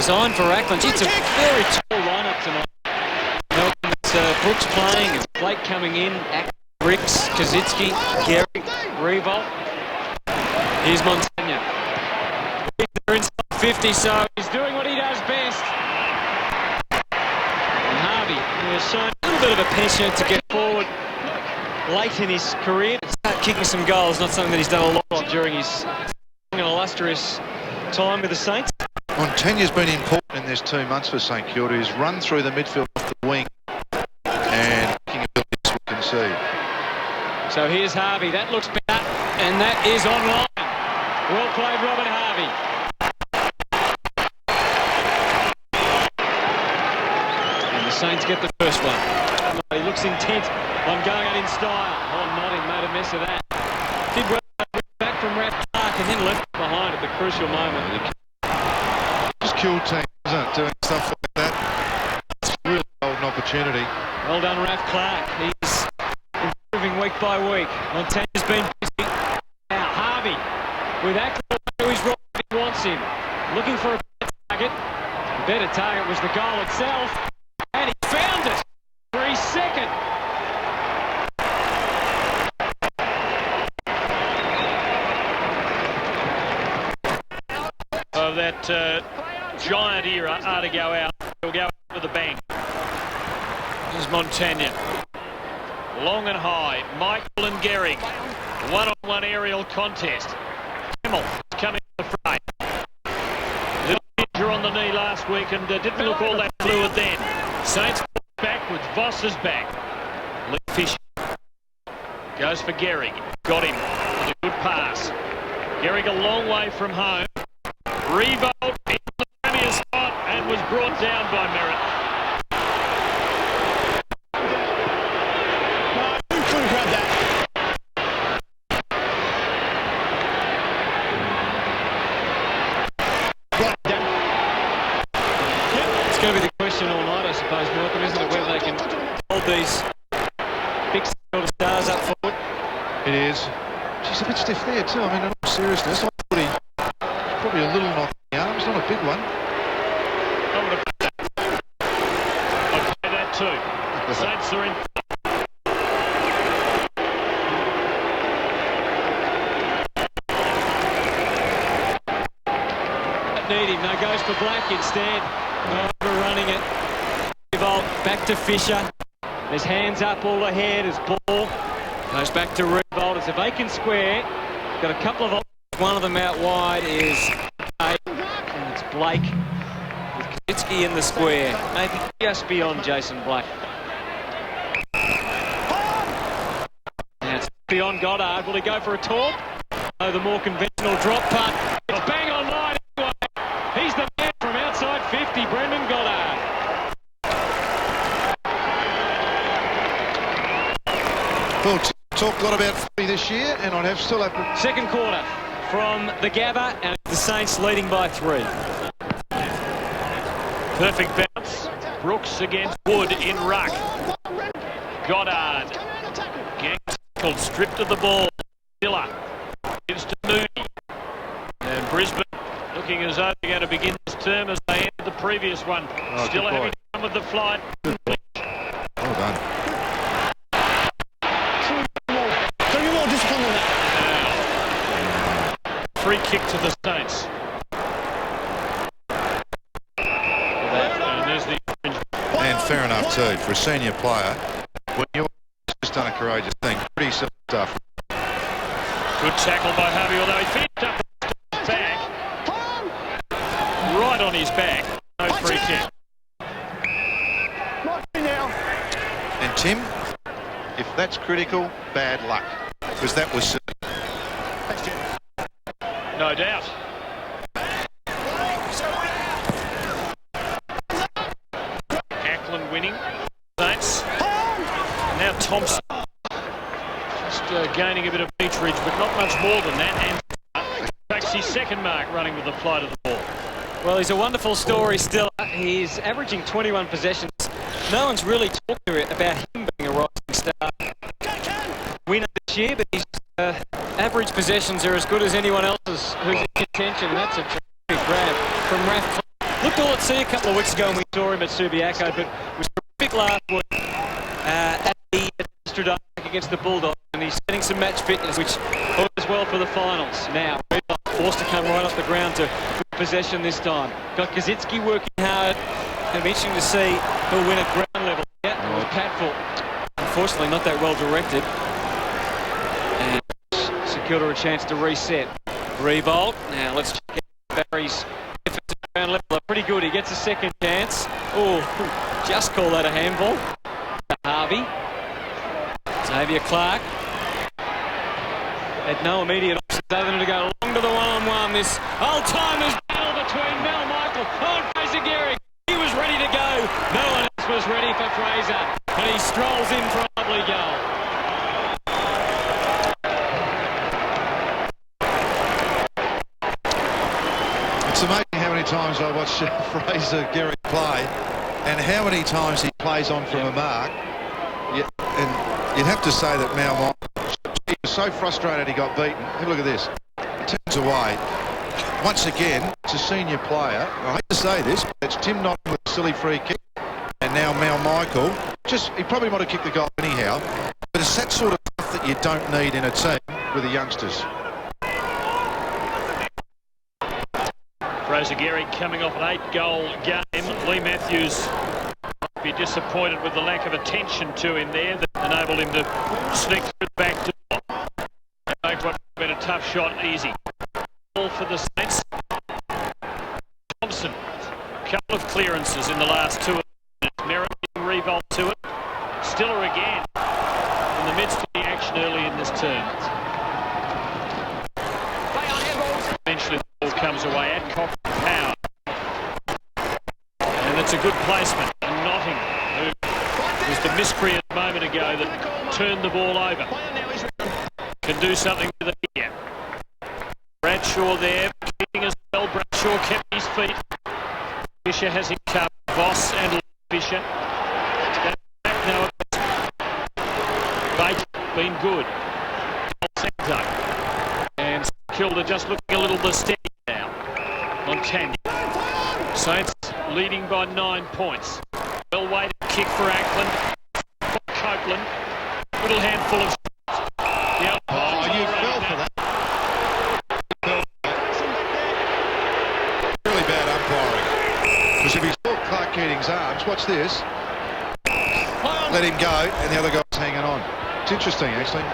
Designed for Ackland. It's a very tall lineup tonight. Brooks playing, and Blake coming in, Ricks, Kazitsky, Gary, Revolt. Here's Montagna. They're inside 50, so he's doing what he does best. And Harvey, who has shown a little bit of a penchant to get forward late in his career, to start kicking some goals, not something that he's done a lot of during his illustrious time with the Saints. Montagna's been important in this 2 months for St Kilda. He's run through the midfield off the wing and kicking abilities we can see. So here's Harvey. That looks better, and that is online. Well played, Robert Harvey. And the Saints get the first one. He looks intent on going out in style. Oh, Notting made a mess of that. Did well back from Raf Clark and then left behind at the crucial moment. Just killed team, isn't it? Doing stuff like that. It's really golden opportunity. Well done, Raf Clark. He's improving week by week. Montagna's been busy. Now Harvey with Ackland to his right. He wants him. Looking for a better target. The better target was the goal itself. And he found it for his second. Of that giant era are to go out. He'll go out with a bang. Here's Montagna. Long and high. Michael and Gehrig. One-on-one aerial contest. Hamill coming to the fray. Little injury on the knee last week and didn't look all that fluid then. Saints backwards. Voss is back. Lee Fisher goes for Gehrig. Got him. A good pass. Gehrig a long way from home. Revolt in the premier spot and was brought down by Merritt. Who could have grabbed that? It's going to be the question all night, I suppose, Malcolm, isn't it? Whether they can hold these big stars up forward. It is. She's a bit stiff there too. I mean, in all seriousness, I thought he probably a little knock in the arms, not a big one. I would have played that. I'd play that too. The Saints are in. Need him. No, goes for Black instead. Overrunning it. Revolt back to Fisher. There's hands up all ahead as ball goes back to Revolt. It's a vacant square. Got a couple of options. One of them out wide is and it's Blake with Kavitsky in the square. Maybe just beyond Jason Black. Now it's beyond Goddard. Will he go for a taunt? Oh, the more conventional drop punt. It's bang on line anyway. He's the man from outside 50, Brendan Goddard. Well, talk a lot about footy this year, and I'd still have to... Second quarter from the Gabba, and the Saints leading by 3. Perfect bounce. Brooks against Wood in ruck. Goddard. Gang tackled, stripped of the ball. Miller gives to Mooney. And Brisbane looking as though they're going to begin this term as they ended the previous one. Oh, still having fun with the flight. Well done. More discipline than that. Free kick to the Saints. And there's the And fair enough too, for a senior player, when you're just done a courageous thing, pretty simple stuff. good tackle by Harvey, although he finished up his back. Right on his back. No free kick. And Tim, if that's critical, bad luck, because that was... No doubt. Ackland winning. Saints. Now Thompson. Just gaining a bit of meterage, but not much more than that. And takes his second mark running with the flight of the ball. Well, he's a wonderful story still. He's averaging 21 possessions. No one's really talked about him being a rising star. Winner this year, but his average possessions are as good as anyone else's who's in contention. That's a terrific grab from Raf. Looked all still at sea a couple of weeks ago when we saw him at Subiaco, but was terrific last week at the Stradale against the Bulldogs, and he's getting some match fitness, which bodes well for the finals. Now, forced to come right off the ground to possession this time. Got Kazitsky working hard. It'll be interesting to see who'll win at ground level. Yeah, it was Patfull. Unfortunately, not that well directed. And St Kilda a chance to reset. Revolt. Now let's check out Barry's efforts at ground level. They're pretty good. He gets a second chance. Oh, just call that a handball. Harvey. Xavier Clark. Had no immediate options other than to go long to the one-on-one. This old-timers battle between Mel Michael and Fraser Gehrig. He was ready to go. No one else was ready for Fraser. And he strolls in for a lovely goal. It's amazing how many times I watch Fraser Gehrig play and how many times he plays on from a mark. And you'd have to say that Mel Michael, he was so frustrated he got beaten. Have a look at this. He turns away. Once again, it's a senior player. I hate to say this, but it's Tim Nottingham with a silly free kick. And now Mel Michael. He probably might have kicked the goal anyhow. But it's that sort of stuff that you don't need in a team with the youngsters. Fraser Gehrig coming off an 8-goal game. Lee Matthews might be disappointed with the lack of attention to him there that enabled him to sneak through the back door and make what would have been a tough shot easy. Ball for the Saints. Thompson, a couple of clearances in the last 2 minutes. Merritt revolt to it. Stiller again in the midst of the action early in this term. Eventually the ball comes away. Adcock power. And it's a good placement. And Nottingham, who was the miscreant a moment ago that turned the ball over, can do something with it here. Bradshaw there, keeping as well. Bradshaw kept his feet. Fisher has him covered. Voss and Fisher. Now Bate been good. And Kilda just looking a little bit steady now on Tanya. Saints leading by 9 points. Well weighted kick for Ackland. Copeland. Little handful of shots. Oh, you fell for that. Really bad umpiring. Because if he saw Clark Keating's arms, watch this. Let him go, and the other guy's hanging on. It's interesting, actually.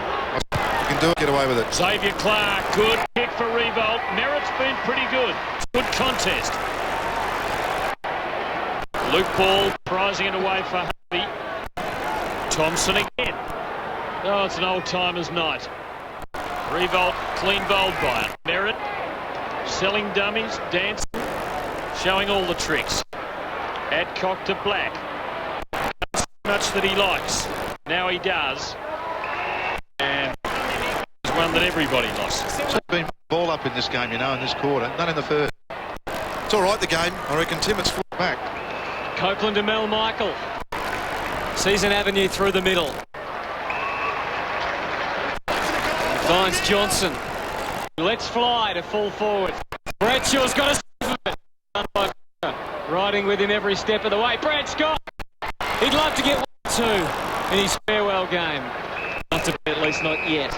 You can do it, get away with it. Xavier Clark, good kick for Revolt. Merritt's been pretty good. Good contest. Luke Ball prizing it away for Harvey. Thompson again. Oh, it's an old-timer's night. Revolt clean bowled by it. Merritt selling dummies, dancing, showing all the tricks. Adcock to Black. Much that he likes. Now he does. And it's one that everybody lost. There's been ball up in this game, you know, in this quarter. None in the first. It's all right, the game. I reckon Timmett's full back. Copeland to Mel Michael. Season Avenue through the middle. Finds Johnson. Let's fly to full forward. Bradshaw's got a riding with him every step of the way. Brad Scott. He'd love to get 1-2 in his farewell game. Not to be, at least not yet.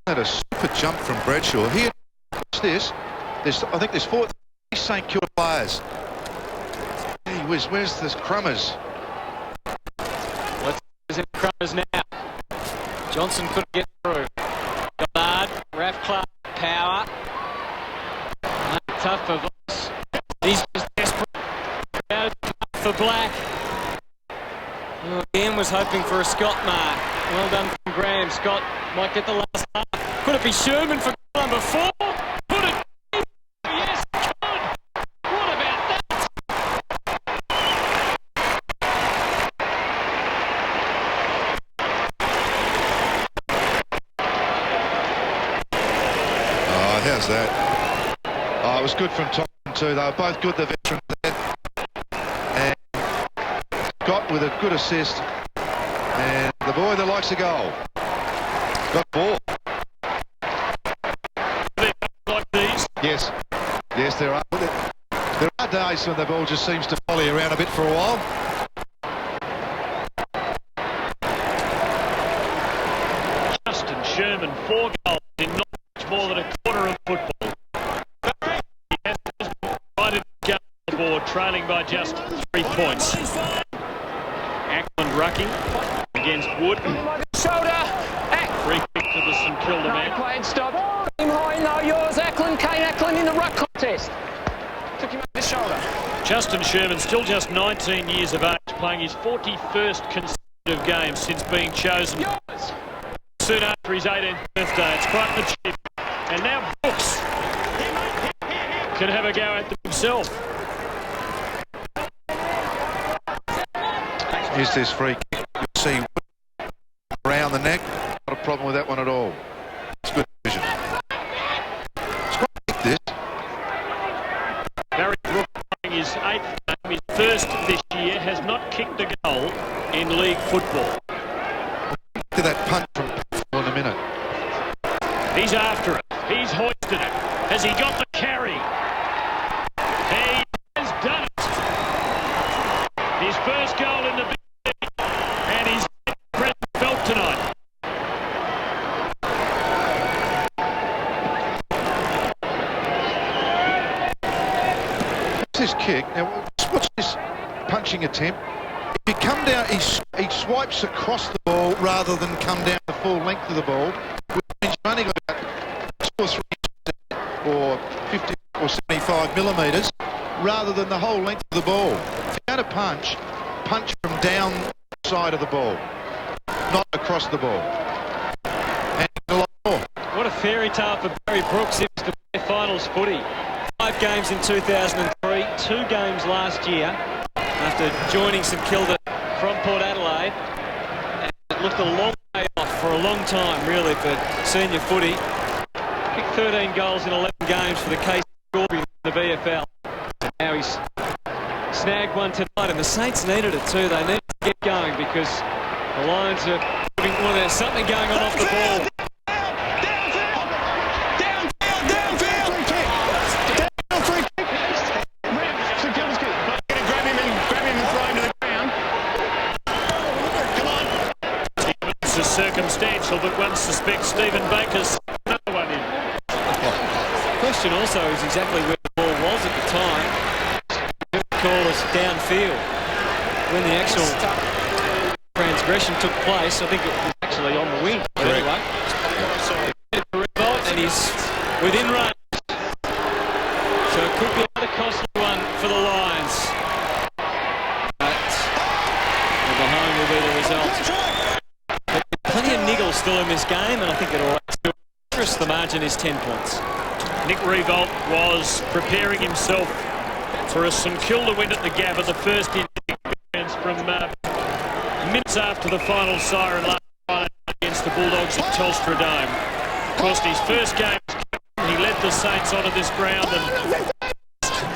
Had a super jump from Bradshaw. Here, watch this. I think there's 4 St Kilda players. Gee whiz, where's the Crummers? Let's in Crummers now. Johnson couldn't get through. Goddard, Raf Clark, power. Tough for Voss. He's just desperate. For Black. Again was hoping for a Scott mark. Well done from Graham. Scott might get the last half. Could it be Sherman for number 4? Could it be? Yes, it could. What about that? Oh, how's that? Oh, it was good from Thompson too. They were both good, the veterans there. And Scott with a good assist. And the boy that likes a goal. Got ball. Like these. Yes. Yes, there are. There are days place when the ball just seems to volley around a bit for a while. Justin Sherman, 4 goals in not much more than a quarter of football. He has right at the board, trailing by just 3 points. Ackland rucking against Wood. Shoulder. Free kick to the St.Kilda man. Play and stop. Team high now, yours. Ackland, Kane Ackland in the ruck contest. Took him over the shoulder. Justin Sherman, still just 19 years of age, playing his 41st consecutive game since being chosen Yours. soon after his 18th birthday. It's quite an achievement. And now Brooks can have a go at them himself. Here's this free kick. You'll see around the neck. Not a problem with that one at all. It's good vision. It's quite like this. Barry Brooks playing his 8th game, his first this year, has not kicked a goal in league football. To that punch from in a minute. He's after it. He's hoisted it. Has he got the carry? He has done it. His first goal in the big league, and he's Brent felt tonight. This kick. Now, what's this punching attempt? If you come down, he swipes across the ball rather than come down the full length of the ball, which means you're only got about 2 or 3 or 50 or 75 millimetres rather than the whole length of the ball. If you're going to punch from down the side of the ball, not across the ball. And a lot more. What a fairy tale for Barry Brooks to play finals footy. 5 games in 2003, 2 games last year after joining St Kilda from Port Adelaide. And it looked a long way off for a long time, really, for senior footy. Kicked 13 goals in 11 games for the KC Scorpions in the VFL. Now he's snagged one tonight, and the Saints needed it too. They needed to get going because the Lions are moving. Well, there's something going on off the ball. Circumstantial, but one suspects Stephen Baker's another one in. The question also is exactly where the ball was at the time. The call is downfield. When the actual transgression took place, I think it was actually on the wing. But anyway, and he's within range. So it could be another costly one for the Lions. But the home will be the result. Plenty of niggles still in this game, and I think it'll interest. The margin is 10 points. Nick Revolt was preparing himself for a St Kilda win at the Gabba, the first in experience from minutes after the final siren last Friday against the Bulldogs at Telstra Dome. Of course, his first game, he led the Saints onto this ground and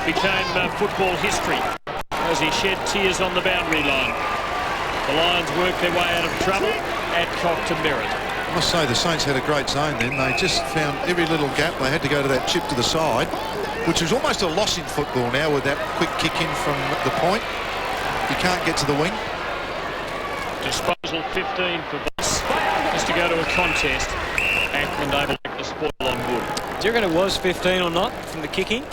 became football history as he shed tears on the boundary line. The Lions worked their way out of trouble. Adcock to Merritt. I must say the Saints had a great zone then. They just found every little gap. They had to go to that chip to the side, which is almost a loss in football now with that quick kick in from the point. You can't get to the wing. Disposal 15 for Boss. Just to go to a contest. Ackland able to get the spoil on Wood. Do you reckon it was 15 or not from the kicking?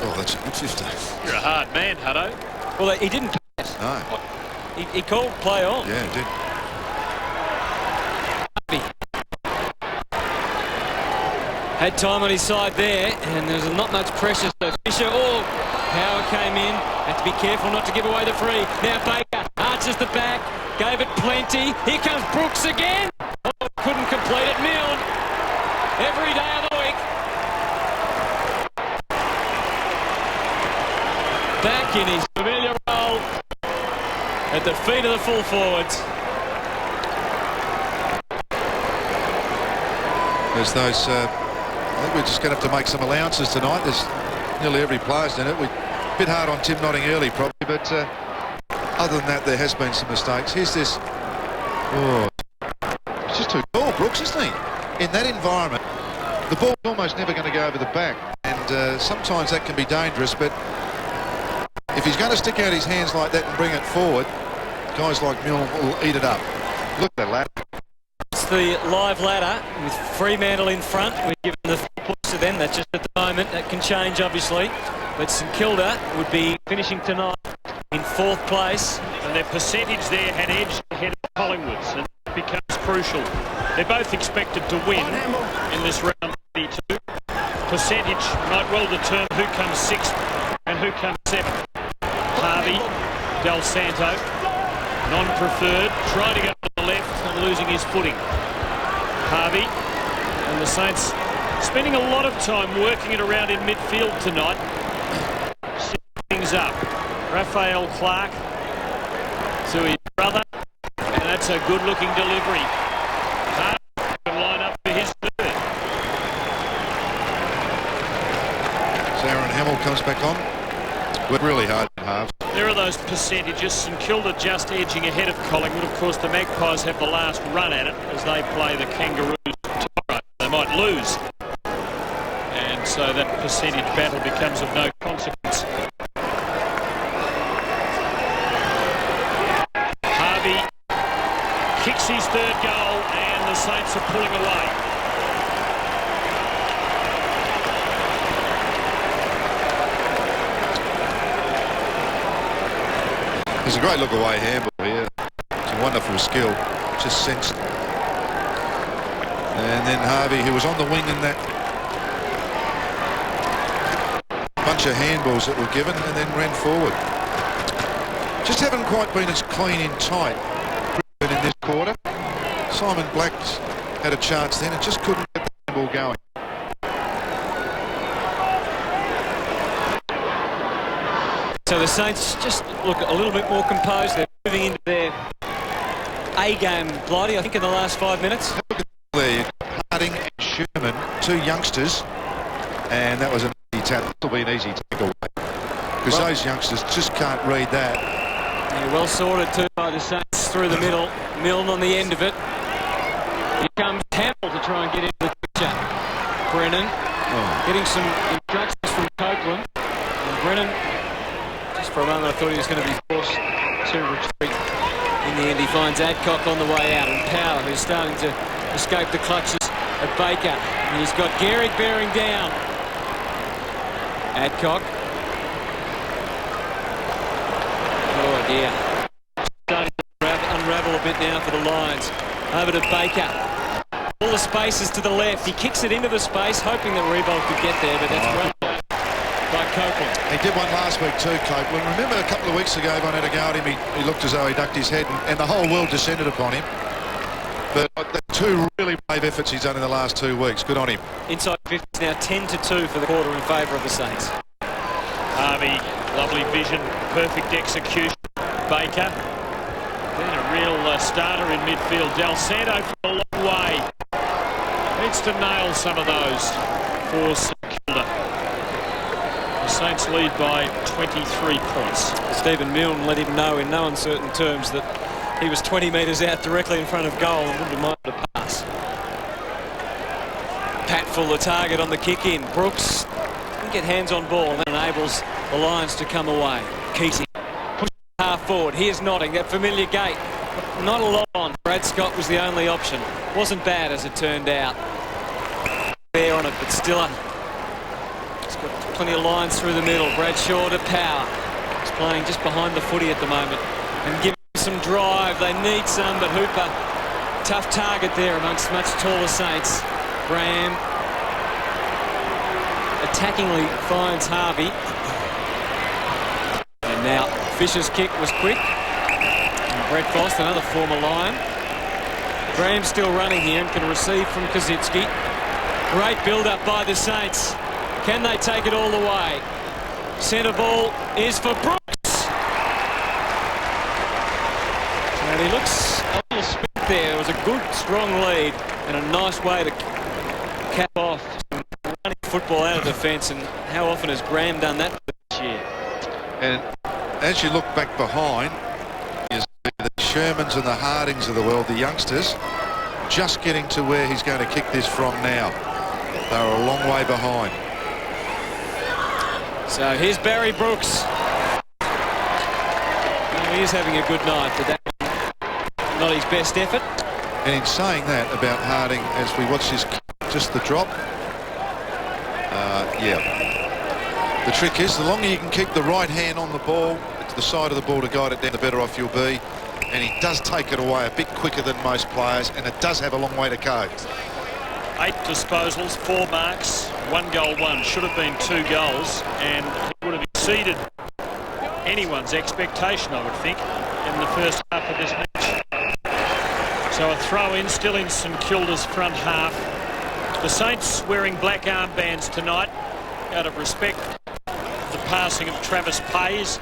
Oh, that's a good 15. You're a hard man, Hutto. Well, he didn't pass. No. He called play on. Yeah, he did. Had time on his side there, and there's not much pressure. So Fisher, power came in. Had to be careful not to give away the free. Now Baker arches the back, gave it plenty. Here comes Brooks again. Oh, couldn't complete it. Milled every day of the week. Back in his familiar role at the feet of the full forwards. There's those. I think we're just going to have to make some allowances tonight. There's nearly every player's done it. We're a bit hard on Tim Notting early, probably, but other than that, there has been some mistakes. Here's this. Oh, it's just too tall, Brooks, isn't he? In that environment, the ball's almost never going to go over the back, and and sometimes that can be dangerous, but if he's going to stick out his hands like that and bring it forward, guys like Milne will eat it up. Look at that ladder. It's the live ladder with Fremantle in front. We're giving the 4 points to them. That's just at the moment. That can change, obviously. But St Kilda would be finishing tonight in 4th place. And their percentage there had edged ahead of Collingwood's, and that becomes crucial. They're both expected to win in this round 32. Percentage might well determine who comes 6th and who comes 7th. Harvey, Del Santo, non-preferred, trying to go to the left and losing his footing. Harvey and the Saints spending a lot of time working it around in midfield tonight. Setting things up. Raphael Clark to his brother, and that's a good-looking delivery. Harvey can line up for his third. So Aaron Hamill comes back on. Worked really hard in halves. There are those percentages. St Kilda just edging ahead of Collingwood. Of course, the Magpies have the last run at it as they play the Kangaroos tomorrow. They might lose. And so that percentage battle becomes of no consequence. Harvey kicks his 3rd goal and the Saints are pulling away. There's a great look away handball here. It's a wonderful skill. Just sensed. And then Harvey, who was on the wing in that bunch of handballs that were given, and then ran forward. Just haven't quite been as clean in tight in this quarter. Simon Black's had a chance then and just couldn't get the handball going. So the Saints just look a little bit more composed. They're moving into their A-game, Blighty, I think in the last 5 minutes. Look at there, Harding and Sherman, 2 youngsters, and that was an easy tap. That'll be an easy takeaway because those youngsters just can't read that. Yeah, well sorted too by the Saints through the middle. Milne on the end of it. Here comes Hamill to try and get into the picture. Brennan getting some instructions from Copeland. And Brennan, just for a moment I thought he was going to be forced to retreat. In the end he finds Adcock on the way out, and Power, who's starting to escape the clutches of Baker. And he's got Gehrig bearing down. Adcock. Oh dear. Starting to unravel a bit now for the Lions. Over to Baker. All the spaces to the left. He kicks it into the space, hoping that Rebold could get there, but that's run by Copeland. He did one last week too, Copeland. Remember a couple of weeks ago when I had a go at him, he looked as though he ducked his head and the whole world descended upon him. But the 2 really brave efforts he's done in the last 2 weeks. Good on him. Inside 50 is now 10-2 for the quarter in favour of the Saints. Harvey, lovely vision, perfect execution. Baker, then a real starter in midfield. Del Santo for a long way. Needs to nail some of those for St Kilda. The Saints lead by 23 points. Stephen Milne let him know in no uncertain terms that he was 20 metres out directly in front of goal and wouldn't have minded a pass. Patfull the target on the kick in. Brooks can get hands on ball, and that enables the Lions to come away. Keating push half forward. Here's Notting, that familiar gate. Not a lot on. Brad Scott was the only option. Wasn't bad as it turned out. There on it, but Stiller. He's got plenty of lines through the middle. Bradshaw to Power. He's playing just behind the footy at the moment. And giving some drive. They need some, but Hooper, tough target there amongst much taller Saints. Graham attackingly finds Harvey. And now Fisher's kick was quick. And Brett Frost, another former Lion. Graham still running here and can receive from Kazitsky. Great build-up by the Saints. Can they take it all the way? Centre ball is for Brooks. And he looks a little spent there. It was a good, strong lead and a nice way to cap off some running football out of defence. And how often has Graham done that this year? And as you look back behind, is the Shermans and the Hardings of the world, the youngsters, just getting to where he's going to kick this from now. They're a long way behind. So here's Barry Brooks. Well, he is having a good night, but that's not his best effort. And in saying that about Harding, as we watch this, just the drop, yeah. The trick is, the longer you can keep the right hand on the ball, to the side of the ball to guide it down, the better off you'll be. And he does take it away a bit quicker than most players, and it does have a long way to go. 8 disposals, 4 marks, 1 goal, 1. Should have been 2 goals, and he would have exceeded anyone's expectation, I would think, in the first half of this match. So a throw-in, still in St Kilda's front half. The Saints wearing black armbands tonight, out of respect for the passing of Travis Pays,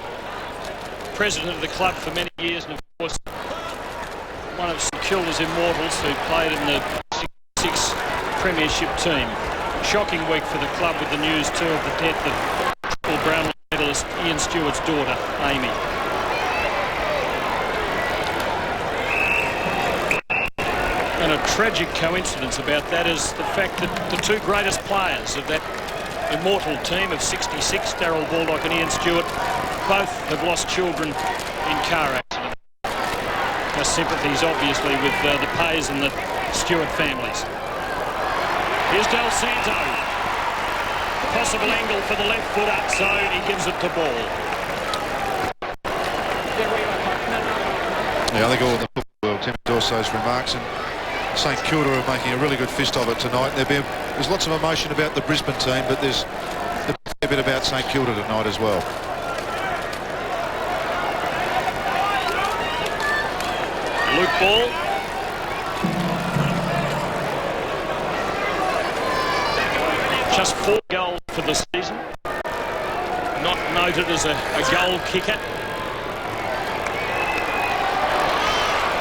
president of the club for many years, and of course one of St Kilda's immortals who played in the 66 Premiership team. Shocking week for the club with the news too of the death of triple Brownlow medalist Ian Stewart's daughter, Amy. And a tragic coincidence about that is the fact that the 2 greatest players of that immortal team of 66, Darryl Baldock and Ian Stewart, both have lost children in car accidents. Our sympathies obviously with the Pays and the Stewart families. Here's Del Santo. Possible angle for the left footer, so he gives it to Ball. Yeah, I think all in the football world, Tim Dorso's remarks, and St Kilda are making a really good fist of it tonight. There's lots of emotion about the Brisbane team, but there's a bit about St Kilda tonight as well. Luke Ball. Just 4 goals for the season. Not noted as a goal kicker.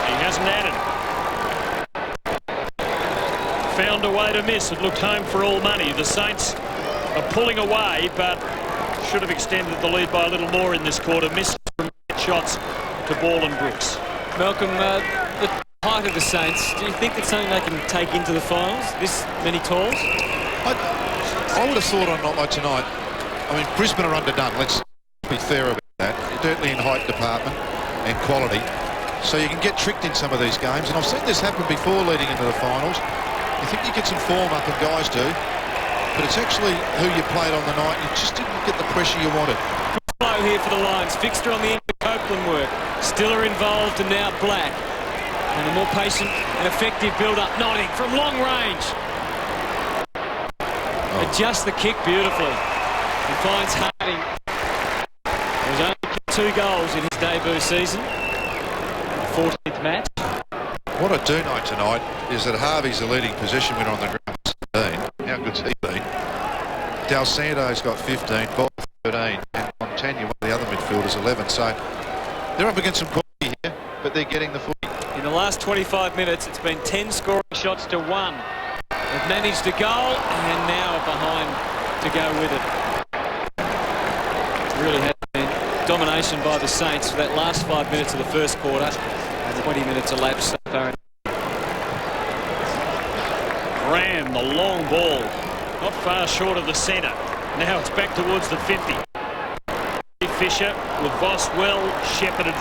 He hasn't added. Found a way to miss. It looked home for all money. The Saints are pulling away, but should have extended the lead by a little more in this quarter. Missed from shots to Ball and Brooks. Malcolm, the height of the Saints, do you think it's something they can take into the finals, this many tals? I would have thought on a night like tonight, I mean, Brisbane are underdone, let's be fair about that, certainly in height department and quality. So you can get tricked in some of these games, and I've seen this happen before leading into the finals. You think you get some form up, and guys do, but it's actually who you played on the night. You just didn't get the pressure you wanted. Good flow here for the Lions. Fixture on the end of Copeland work. Stiller involved, and now Black. And a more patient and effective build-up. Notting from long range. Adjusts the kick beautifully. And finds Harding. He's only kicked 2 goals in his debut season. 14th match. What I do know tonight is that Harvey's the leading possession winner on the ground. 17. How good's he been? Del Santo's got 15, Ball 13, and Montagna, one of the other midfielders, 11. So they're up against some quality here, but they're getting the footy. In the last 25 minutes, it's been 10 scoring shots to 1. They've managed a goal, and now are behind to go with it. It really has been domination by the Saints for that last 5 minutes of the first quarter, and 20 minutes elapsed so far. Graham, the long ball, not far short of the centre. Now it's back towards the 50. Fisher with Voss well shepherded.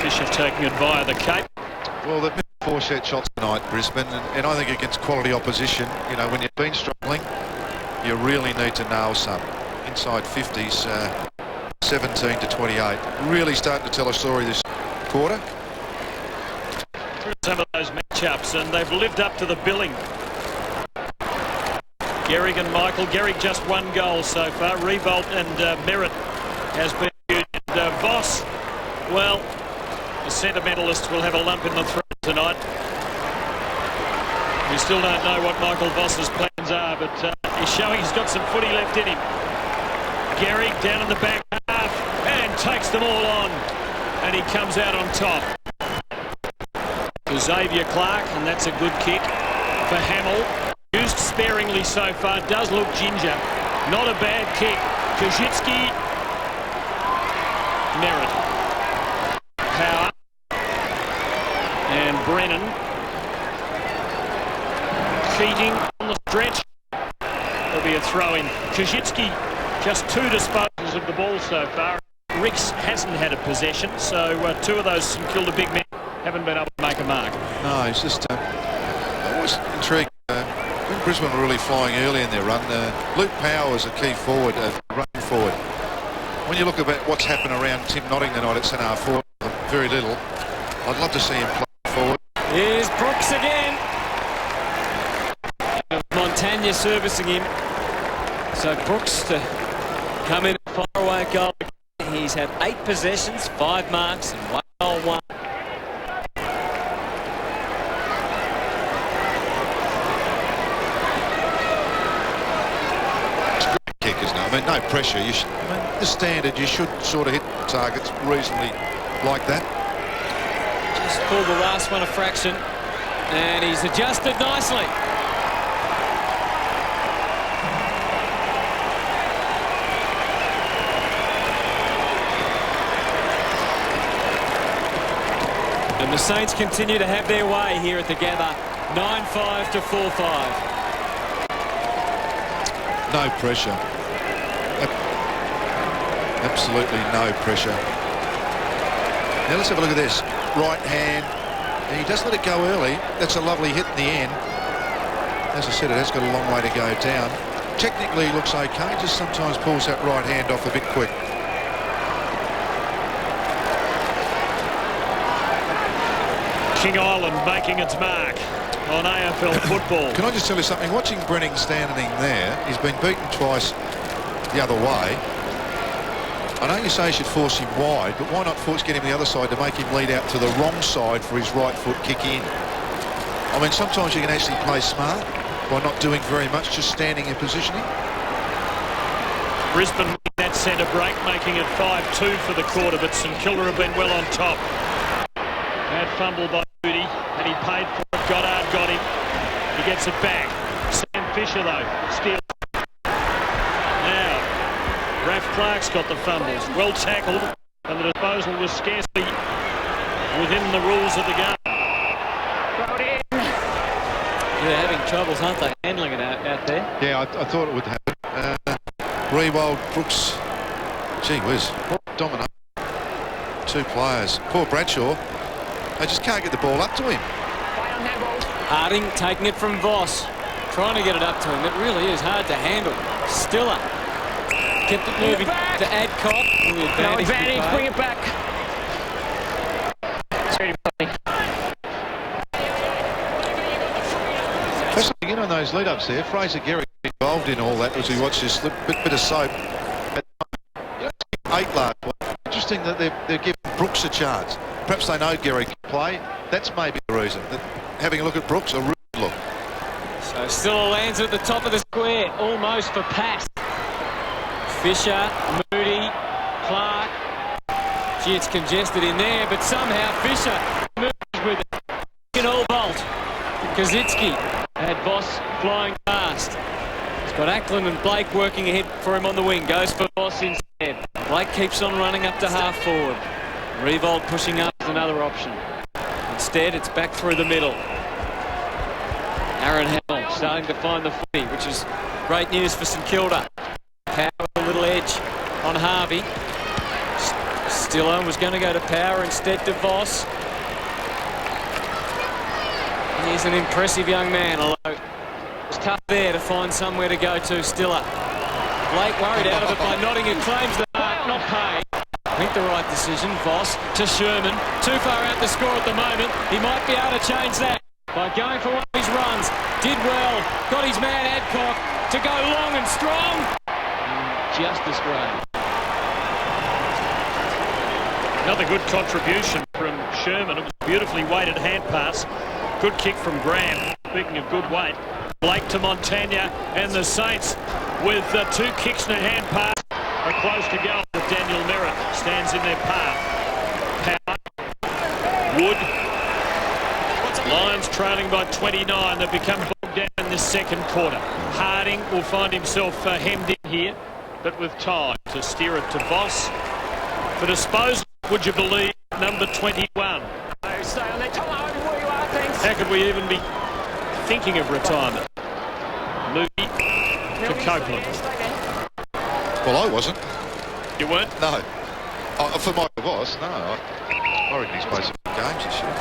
Fisher taking it via the cape. Well, they've missed 4 set shots tonight, Brisbane, and I think against quality opposition, you know, when you've been struggling, you really need to nail some. Inside 50s, 17 to 28. Really starting to tell a story this quarter. Some of those matchups, and they've lived up to the billing. Gehrig and Michael. Gehrig just 1 goal so far. Revolt and Merritt has been huge. And Voss, well, the sentimentalists will have a lump in the throat tonight. We still don't know what Michael Voss's plans are, but he's showing he's got some footy left in him. Gehrig down in the back half and takes them all on, and he comes out on top. To Xavier Clark, and that's a good kick for Hamill. Used sparingly so far, does look ginger. Not a bad kick. Kajitsky, Merritt, Power, and Brennan. Cheating on the stretch. throw-in. Kajitsky just 2 disposals of the ball so far. Ricks hasn't had a possession, so 2 of those St Kilda big men haven't been able to make a mark. No, he's just always intrigued. I think Brisbane were really flying early in their run. Luke Power was a key forward, running forward. When you look at what's happened around Tim Notting tonight at centre forward, very little. I'd love to see him play forward. Here's Brooks again. Montagna servicing him. So Brooks to come in and fire away a goal. He's had 8 possessions, 5 marks and 1 goal, 1. Kick, isn't it? I mean, no pressure. You should, the standard, you should sort of hit targets reasonably like that. Just pulled the last one a fraction, and he's adjusted nicely. And the Saints continue to have their way here at the Gabba. 9-5 to 4-5. No pressure. Absolutely no pressure. Now let's have a look at this. Right hand. And he does let it go early. That's a lovely hit in the end. As I said, it has got a long way to go down. Technically looks okay. Just sometimes pulls that right hand off a bit quick. King Island making its mark on AFL football. Can I just tell you something? Watching Brenning standing there, he's been beaten twice the other way. I know you say you should force him wide, but why not get him the other side to make him lead out to the wrong side for his right foot kick in? I mean, sometimes you can actually play smart by not doing very much, just standing and positioning. Brisbane with that centre break, making it 5-2 for the quarter, but St Kilda have been well on top. Bad fumble by Moody, and he paid for it. Goddard got him. He gets it back. Sam Fisher, though, steals. Now, Raph Clark's got the fumbles. Well tackled, and the disposal was scarcely within the rules of the game. They're having troubles, aren't they, handling it out there? Yeah, I thought it would happen. Rewald, Brooks, gee whiz, dominant. 2 players. Poor Bradshaw. They just can't get the ball up to him. Harding taking it from Voss, trying to get it up to him. It really is hard to handle. Stiller kept it moving to Adcock. No advantage, bring it back. Fascinating, you know, those lead-ups there. Fraser Gehrig involved in all that as we watched this bit of soap. 8 last week. Interesting that they're giving Brooks a chance. Perhaps they know Gehrig can play. That's maybe the reason. That having a look at Brooks, a real look. So Stiller lands at the top of the square, almost for pass. Fisher, Moody, Clark. Gee, it's congested in there, but somehow Fisher moves with it. In all bolt. Kazitsky had Voss flying past. He's got Ackland and Blake working ahead for him on the wing. Goes for Voss instead. Blake keeps on running up to half forward. Revolt pushing up is another option. Instead, it's back through the middle. Aaron Hell starting to find the footy, which is great news for St Kilda. Power a little edge on Harvey. Stiller was going to go to Power instead to Voss. He's an impressive young man, although it's tough there to find somewhere to go to. Stiller. Blake worried out of it by nodding and claims the mark, not paid. I think the right decision. Voss to Sherman. Too far out the score at the moment. He might be able to change that by going for one of his runs. Did well. Got his man Adcock to go long and strong. Just astray. Another good contribution from Sherman. It was a beautifully weighted hand pass. Good kick from Graham. Speaking of good weight. Blake to Montagna, and the Saints with 2 kicks and a hand pass are close to goal. Daniel Merritt stands in their path. Power. Wood. Lions trailing by 29. They've become bogged down in this second quarter. Harding will find himself hemmed in here, but with time to steer it to Voss. For disposal, would you believe, number 21. Stay on there. Come on, where you are, thanks. How could we even be thinking of retirement? Moody for Copeland. Well, I wasn't. You weren't? No. For Mike, it was. No. I reckon he's played some good games this year.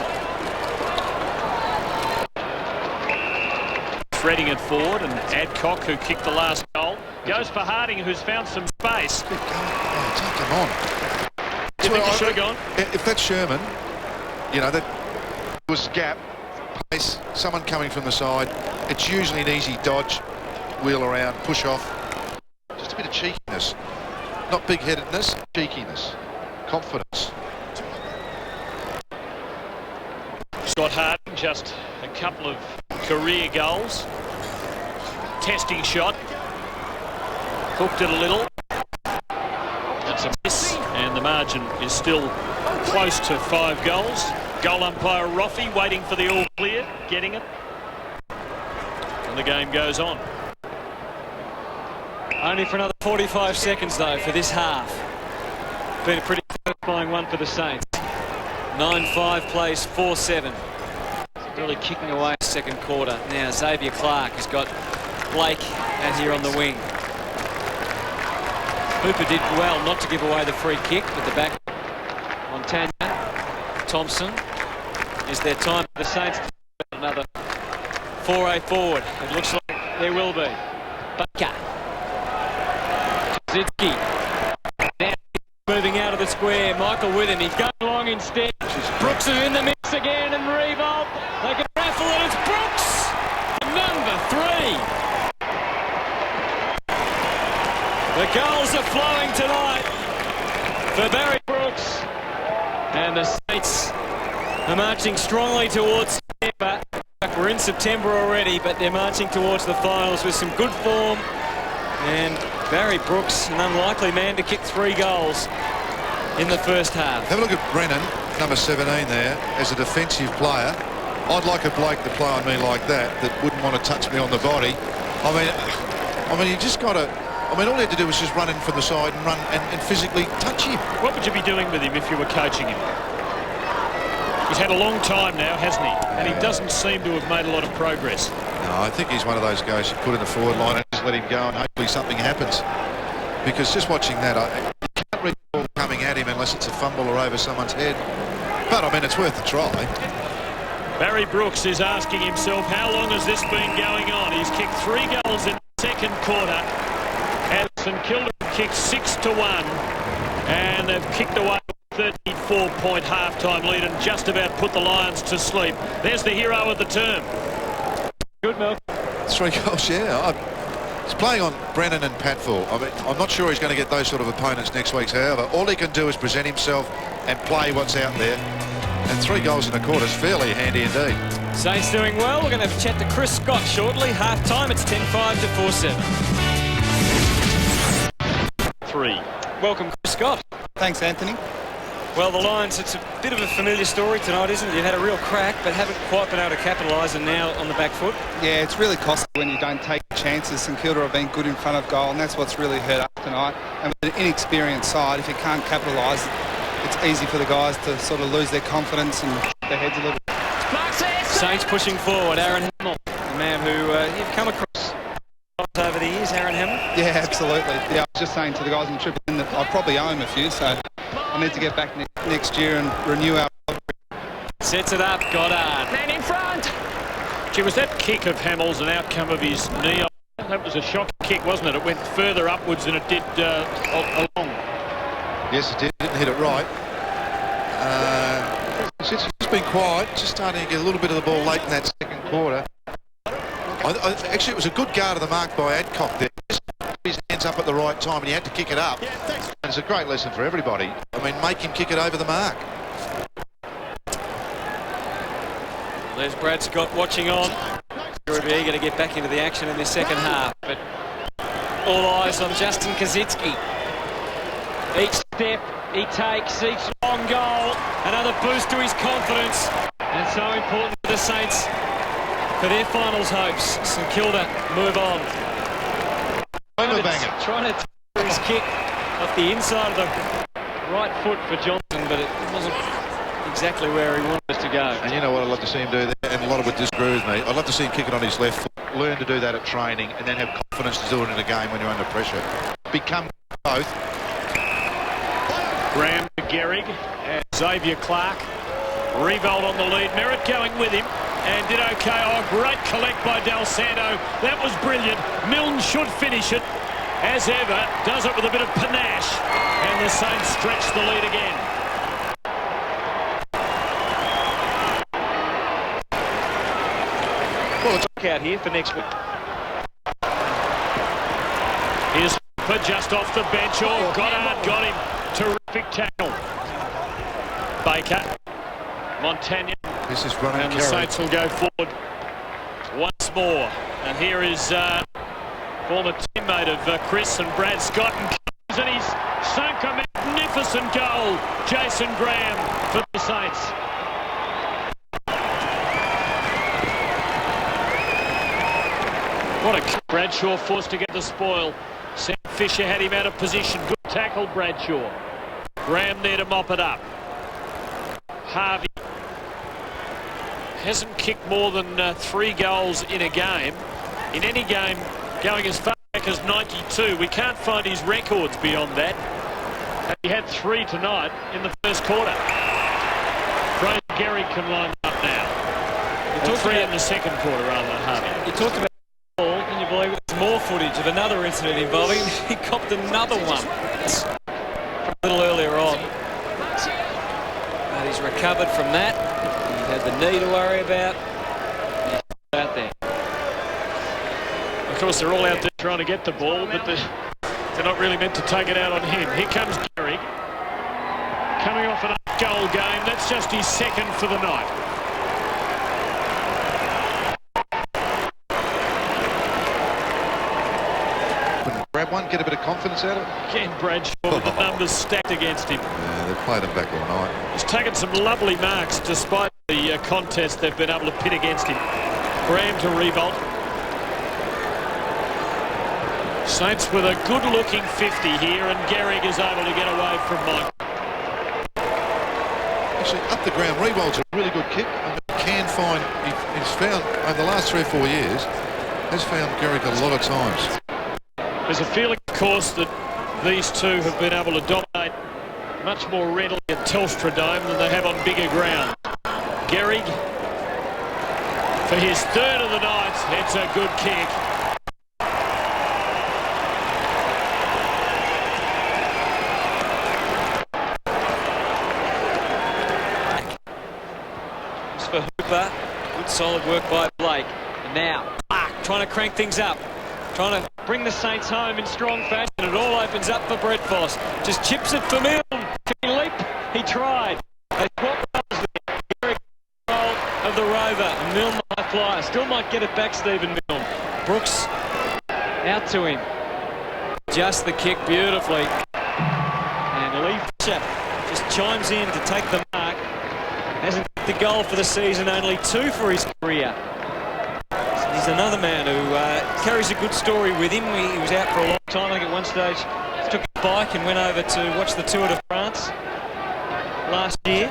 Threading it forward, and Adcock, who kicked the last goal, goes for Harding, who's found some space. Good goal. Oh, take him on. Do you think he should have gone? If that's Sherman, you know, that was gap, place, someone coming from the side, it's usually an easy dodge, wheel around, push off. Just a bit of cheekiness. Not big-headedness, cheekiness. Confidence. Scott Harding, just a couple of career goals. Testing shot. Hooked it a little. That's a miss, and the margin is still close to 5 goals. Goal umpire Roffey waiting for the all clear, getting it. And the game goes on. Only for another 45 seconds, though, for this half. Been a pretty satisfying one for the Saints. 9-5 plays 4-7. Really kicking away second quarter. Now Xavier Clark has got Blake out here on the wing. Hooper did well not to give away the free kick with the back on Tanya. Thompson. Is there time for the Saints to do another foray forward? It looks like there will be. Baker. Zitsky. Now moving out of the square. Michael with him. He's going long instead. Brooks is in the mix again, and Revolt. They can raffle it. It's Brooks. Number 3. The goals are flowing tonight for Barry Brooks. And the Saints are marching strongly towards September. We're in September already, but they're marching towards the finals with some good form. And Barry Brooks, an unlikely man to kick 3 goals in the first half. Have a look at Brennan, number 17 there, as a defensive player. I'd like a Blake to play on me like that wouldn't want to touch me on the body. I mean, you just got to... I mean, all he had to do was just run in from the side and run and physically touch him. What would you be doing with him if you were coaching him? He's had a long time now, hasn't he? And he doesn't seem to have made a lot of progress. No, I think he's one of those guys you put in the forward line and just let him go and hopefully something happens. Because just watching that, you can't read the ball coming at him unless it's a fumble or over someone's head. But, I mean, it's worth a try. Barry Brooks is asking himself, how long has this been going on? He's kicked 3 goals in the second quarter. And St.Kilda kicked 6-1. And they've kicked away a 34-point half-time lead and just about put the Lions to sleep. There's the hero of the term. Good, Mel. 3 goals, yeah. He's playing on Brennan and Patfull. I mean, I'm not sure he's going to get those sort of opponents next week. However, all he can do is present himself and play what's out there. And 3 goals in a quarter is fairly handy indeed. Saints doing well. We're going to have a chat to Chris Scott shortly. Half-time, it's 10-5 to 4-7. 3. Welcome, Chris Scott. Thanks, Anthony. Well, the Lions, it's a bit of a familiar story tonight, isn't it? You've had a real crack, but haven't quite been able to capitalise, and now on the back foot. Yeah, it's really costly when you don't take chances. St Kilda have been good in front of goal, and that's what's really hurt us tonight. And with an inexperienced side, if you can't capitalise, it's easy for the guys to sort of lose their confidence and their heads a little bit. Saints pushing forward. Aaron Hamill, the man who you've come across over the years, Aaron Hamill. Yeah, absolutely. Yeah, I was just saying to the guys in Triple N that I probably owe him a few, so I need to get back next year and renew our... Sets it up, Goddard. Man in front. Gee, was that kick of Hamill's an outcome of his knee? That was a shock kick, wasn't it? It went further upwards than it did along. Yes, it did. Didn't hit it right. Since he's been quiet, just starting to get a little bit of the ball late in that second quarter. Actually, it was a good guard of the mark by Adcock there. Just put his hands up at the right time, and he had to kick it up. And it's a great lesson for everybody. I mean, make him kick it over the mark. There's Brad Scott watching on. He'll be eager to get back into the action in this second half. But all eyes on Justin Kazitsky. Each step he takes, each long goal, another boost to his confidence. And so important for the Saints for their finals hopes. St Kilda move on. Trying to take his kick off the inside of the right foot for Johnson, but it wasn't exactly where he wanted us to go. And you know what I'd love to see him do there, and a lot of would disagree with me. I'd love to see him kick it on his left foot. learn to do that at training and then have confidence to do it in a game when you're under pressure. Become both. Graham to Gehrig and Xavier Clark. Revolt on the lead. Merritt going with him and did okay. Oh, great collect by Del Santo. That was brilliant. Milne should finish it as ever. Does it with a bit of panache. And the Saints stretch the lead again. Well, it's out here for next week. Here's Hooper just off the bench. Oh, Goddard got him. Terrific tackle. Baker. Montagna. This is running and the Saints will go forward once more. And here is former teammate of Chris and Brad Scott, and he's sunk a magnificent goal. Jason Graham for the Saints. What a Bradshaw forced to get the spoil. Sam Fisher had him out of position. Good tackle, Bradshaw. Graham there to mop it up. Harvey hasn't kicked more than 3 goals in a game. In any game going as far back as 92. We can't find his records beyond that. And he had 3 tonight in the first quarter. Fraser Gehrig can line up now. Or 3 in the second quarter rather than Harvey. You talked about ball, can you believe it? There's more footage of another incident involving him. He copped another one a little earlier on. But he's recovered from that. He had the knee to worry about. He's out there. Of course, they're all out there trying to get the ball, but they're not really meant to take it out on him. Here comes Gehrig. Coming off an 8-goal game. That's just his second for the night. Grab one, get a bit of confidence out of it. Again, Bradshaw with the numbers stacked against him. Yeah, they've played him back all night. He's taken some lovely marks despite the contest they've been able to pit against him. Graham to revolt. Saints with a good-looking 50 here, and Gehrig is able to get away from Mike. Actually, up the ground, revolt's a really good kick. I mean, can find, he's found, over the last 3 or 4 years, has found Gehrig a lot of times. There's a feeling, of course, that these two have been able to dominate much more readily at Telstra Dome than they have on bigger ground. Gehrig, for his 3rd of the night, it's a good kick. It's for Hooper. Good solid work by Blake. And now, trying to crank things up. Trying to bring the Saints home in strong fashion. It all opens up for Brett Voss. Just chips it for Milne. Can he leap? He tried. They swapped roles there. Gehrig control of the Rover. And Milne might fly. Still might get it back, Stephen Milne. Brooks out to him. Just the kick beautifully. And Lee Fisher just chimes in to take the mark. Hasn't got the goal for the season, only 2 for his career. He's another man who carries a good story with him. He was out for a long time. I think at one stage he took a bike and went over to watch the Tour de France last year.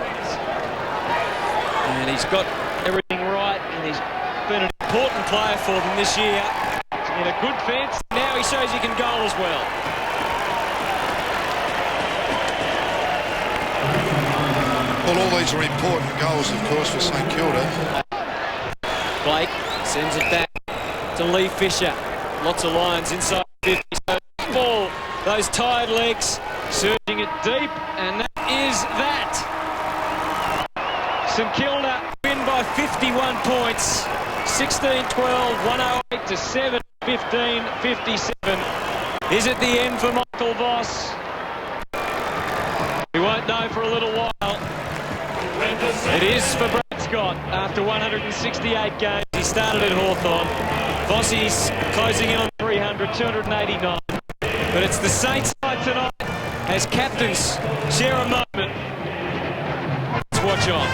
And he's got everything right, and he's been an important player for them this year. In a good fence. Now he shows he can goal as well. Well, all these are important goals, of course, for St Kilda. Blake sends it back to Lee Fisher. Lots of lines inside 50. So ball, those tired legs, surging it deep, and that is that. St Kilda win by 51 points. 16-12, 108 to 7, 15, 57. Is it the end for Michael Voss? We won't know for a little while. It is for Brad Scott. After 168 games, he started at Hawthorn. Vossi's closing in on 300, 289. But it's the Saints side tonight as captains share a moment. Let's watch on.